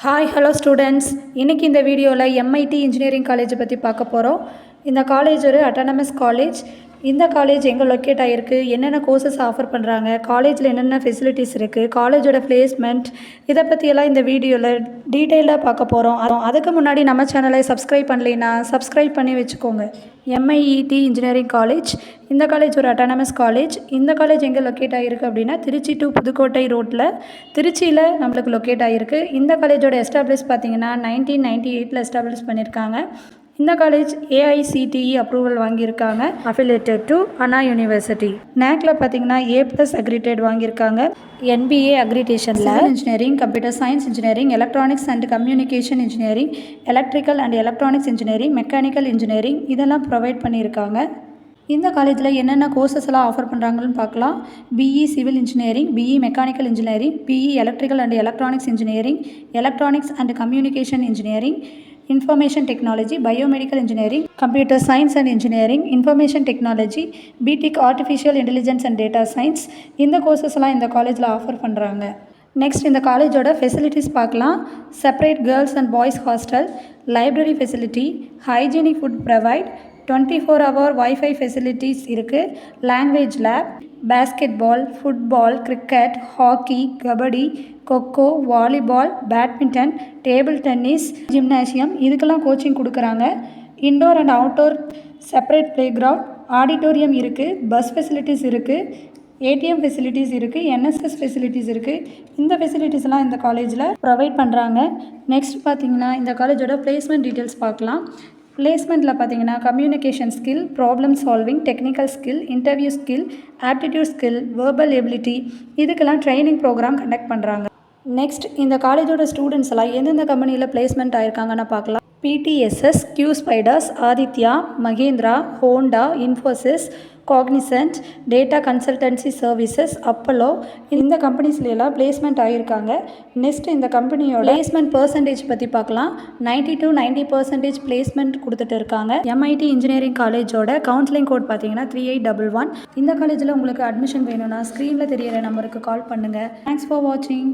Hi hello students. இன்றைக்கி இந்த வீடியோவில் எம்ஐடி இன்ஜினியரிங் காலேஜை பற்றி பார்க்க போகிறோம். இந்த காலேஜ் ஒரு அட்டானமஸ் காலேஜ். இந்த காலேஜ் எங்கே லொக்கேட் ஆகிருக்கு, என்னென்ன கோர்சஸ் ஆஃபர் பண்ணுறாங்க, காலேஜில் என்னென்ன ஃபெசிலிட்டிஸ் இருக்குது, காலேஜோட பிளேஸ்மெண்ட், இதை பற்றியெல்லாம் இந்த வீடியோவில் டீட்டெயிலாக பார்க்க போகிறோம். அதுக்கு முன்னாடி நம்ம சேனலை சப்ஸ்கிரைப் பண்ணலைன்னா சப்ஸ்கிரைப் பண்ணி வச்சுக்கோங்க. MIET engineering college. இந்த காலேஜ் ஒரு அட்டானமஸ் காலேஜ். இந்த காலேஜ் எங்கே லொக்கேட் ஆகிருக்கு அப்படின்னா திருச்சி டு புதுக்கோட்டை ரோட்டில் திருச்சியில் நம்மளுக்கு லொக்கேட் ஆகிருக்கு. இந்த காலேஜோட எஸ்டாப்ளிஷ் பார்த்தீங்கன்னா 1998 எஸ்டாப்ளிஷ் பண்ணியிருக்காங்க. இந்த காலேஜ் ஏஐசிடிஇ அப்ரூவல் வாங்கியிருக்காங்க. Affiliated to Anna university. நேக்கில் பார்த்தீங்கன்னா A+ அக்ரிடேட் வாங்கியிருக்காங்க. NBA அக்ரிடேஷனில் engineering, computer science engineering, electronics and communication engineering, electrical and electronics engineering, mechanical engineering இதெல்லாம் ப்ரொவைட் பண்ணியிருக்காங்க. இந்த காலேஜில் என்னென்ன கோர்சஸ் எல்லாம் ஆஃபர் பண்ணுறாங்கன்னு பார்க்கலாம். BE civil engineering, BE mechanical engineering, BE electrical and electronics engineering, electronics and communication engineering, information technology, biomedical engineering, computer science and engineering, information technology, BTech artificial intelligence and data science இந்த courses எல்லாம் இந்த காலேஜில் offer பண்ணுறாங்க. Next இந்த காலேஜோட facilities பார்க்கலாம். Separate girls and boys hostel, library facility, hygienic food provide, 24 hour wifi facilities இருக்குது, language lab, basketball, football, cricket, hockey, kabaddi, kho kho, volleyball, badminton, table tennis, gymnasium இதுக்கெல்லாம் கோச்சிங் கொடுக்குறாங்க. Indoor and outdoor separate play ground, auditorium இருக்குது, bus facilities இருக்குது, ATM facilities இருக்குது, NSS facilities இருக்குது. இந்த ஃபெசிலிட்டிஸ்லாம் இந்த காலேஜில் ப்ரொவைட் பண்ணுறாங்க. நெக்ஸ்ட் பார்த்திங்கன்னா இந்த காலேஜோட பிளேஸ்மெண்ட் டீட்டெயில்ஸ் பார்க்கலாம். பிளேஸ்மெண்ட்டில் பார்த்தீங்கன்னா communication skill, problem solving, technical skill, interview skill, aptitude skill, verbal ability இதுக்கெல்லாம் ட்ரைனிங் ப்ரோக்ராம் கண்டக்ட் பண்ணுறாங்க. நெக்ஸ்ட் இந்த காலேஜோட ஸ்டூடெண்ட்ஸ் எல்லாம் எந்தெந்த கம்பெனியில் பிளேஸ்மெண்ட் ஆயிருக்காங்கன்னு பார்க்கலாம். PTSS, Q Spiders, Aditya, Mahindra, Honda, Infosys, Cognizant, data consultancy services, Apollo இந்த கம்பெனிஸ்லாம் பிளேஸ்மெண்ட் ஆகியிருக்காங்க. நெக்ஸ்ட் இந்த கம்பெனியோட பிளேஸ்மெண்ட் பர்சன்டேஜ் பற்றி பார்க்கலாம். 90 to 90% பிளேஸ்மெண்ட் கொடுத்துட்டு இருக்காங்க. எம்ஐடி இன்ஜினியரிங் காலேஜோட கவுன்சிலிங் கோட் பார்த்தீங்கன்னா 3811. இந்த காலேஜில் உங்களுக்கு அட்மிஷன் வேணும்னா ஸ்க்ரீனில் தெரியிற நம்பருக்கு கால் பண்ணுங்கள். தேங்க்ஸ் ஃபார் வாட்சிங்.